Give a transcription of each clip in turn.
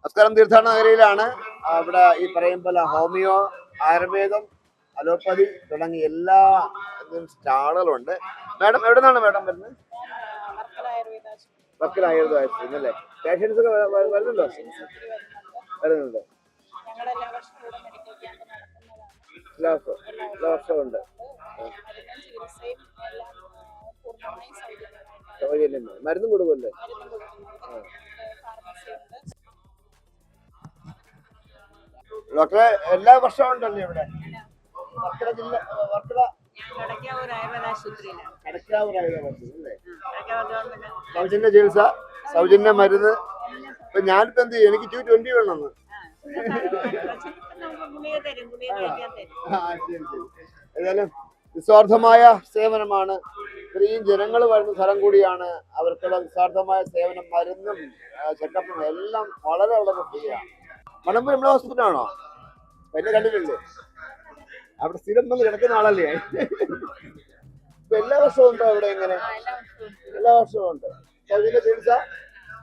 അസ്കരം തീർത്ഥാടന നഗരിയിലാണ്. ഇവിടെ ഈ പറയും പോലെ ഹോമിയോ, ആയുർവേദം, അലോപ്പതി തുടങ്ങി എല്ലാ സ്റ്റാളുകളുണ്ട്. മാഡം എവിടെ നിന്നാണ് മാഡം വരുന്നത്? വർക്കല ആയുർവേദ ആശുപത്രി അല്ലേ? പേഷ്യൻസ് ഒക്കെ വരുന്നുണ്ടോ? വരുന്നുണ്ട്. എല്ലാ വർഷമുണ്ട്. സൗജന്യം മരുന്നും കൊടുക്കുമല്ലേ? ഡോക്ടറെ എല്ലാ വർഷവും ഉണ്ടല്ലേ ഇവിടെ? വർക്കല ജില്ല, വർക്കല കടക്കാവൂർ ആയുർവേദ ആശുപത്രി അല്ലേ? സൗജന്യ ചികിത്സ, സൗജന്യ മരുന്ന്. ഇപ്പൊ ഞാനിപ്പോ എന്ത് ചെയ്യും? എനിക്ക് 220 വേണമെന്ന്. ഏതായാലും നിസ്വാർത്ഥമായ സേവനമാണ്. ഇത്രയും ജനങ്ങൾ വരുന്ന സ്ഥലം കൂടിയാണ്. അവർക്കുള്ള നിസ്വാർത്ഥമായ സേവനം, മരുന്നും ചെക്കപ്പും എല്ലാം വളരെ വളരെ ഫ്രീ ആണ്. മണമ്പൂർ നമ്മളെ ഹോസ്പിറ്റലാണോ? എന്നെ കണ്ടിട്ടില്ലേ? അവിടെ സ്ഥിരം വന്ന് കിടക്കുന്ന ആളല്ലേ? ഇപ്പൊ എല്ലാ വർഷവും ഉണ്ടോ അവിടെ? എങ്ങനെ? എല്ലാ വർഷവും ഉണ്ട്. സൗജന്യ ചികിത്സ,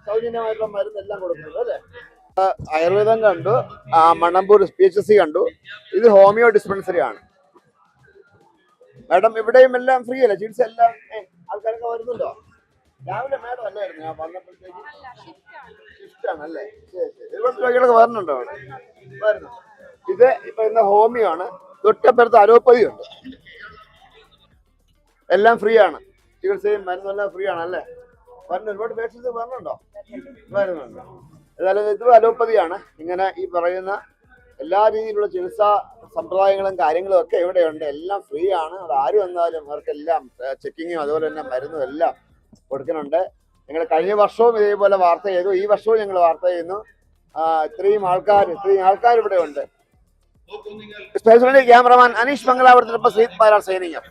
സൗജന്യമായിട്ടുള്ള മരുന്ന് എല്ലാം കൊടുക്കുന്നുണ്ട് അല്ലേ? ആയുർവേദം കണ്ടു, മണമ്പൂർ PHC കണ്ടു. ഇത് ഹോമിയോ ഡിസ്പെൻസറി ആണ്. മാഡം ഇവിടെയും എല്ലാം ഫ്രീ അല്ലേ ചികിത്സ? എല്ലാം ആൾക്കാരൊക്കെ വരുന്നുണ്ടോ? രാവിലെ മാഡം അല്ലായിരുന്നു ഞാൻ വന്നപ്പോഴത്തേക്ക്? ഷിഫ്റ്റ് ആണല്ലേ? ശരി ശരി. ഒരുപാട് രോഗികളൊക്കെ വരുന്നുണ്ടോ അവിടെ? വരുന്നു. ഇത് ഇപ്പൊ ഇന്ന് ഹോമിയോ ആണ്. തൊട്ടപ്പുറത്ത് അലോപ്പതി ഉണ്ട്. എല്ലാം ഫ്രീ ആണ്. ചികിത്സയും മരുന്നും എല്ലാം ഫ്രീ ആണല്ലേ? വരുന്നു. ഒരുപാട് പേഷ്യൻസ് വരുന്നുണ്ടോ? വരുന്നുണ്ട്. ഏതായാലും ഇത് അലോപ്പതിയാണ്. ഇങ്ങനെ ഈ പറയുന്ന എല്ലാ രീതിയിലുള്ള ചികിത്സാ സമ്പ്രദായങ്ങളും കാര്യങ്ങളും ഒക്കെ ഇവിടെയുണ്ട്. എല്ലാം ഫ്രീ ആണ്. അവിടെ ആര് വന്നാലും അവർക്കെല്ലാം ചെക്കിങ്ങും അതുപോലെ തന്നെ മരുന്നും എല്ലാം കൊടുക്കുന്നുണ്ട്. ഞങ്ങൾ കഴിഞ്ഞ വർഷവും ഇതേപോലെ വാർത്ത ചെയ്തു. ഈ വർഷവും ഞങ്ങൾ വാർത്ത ചെയ്യുന്നു. ഇത്രയും ആൾക്കാർ ഇവിടെ ഉണ്ട്. Specially cameraman Aneesh മംഗലാപുരത്തിനൊപ്പം Seeth Palar signing.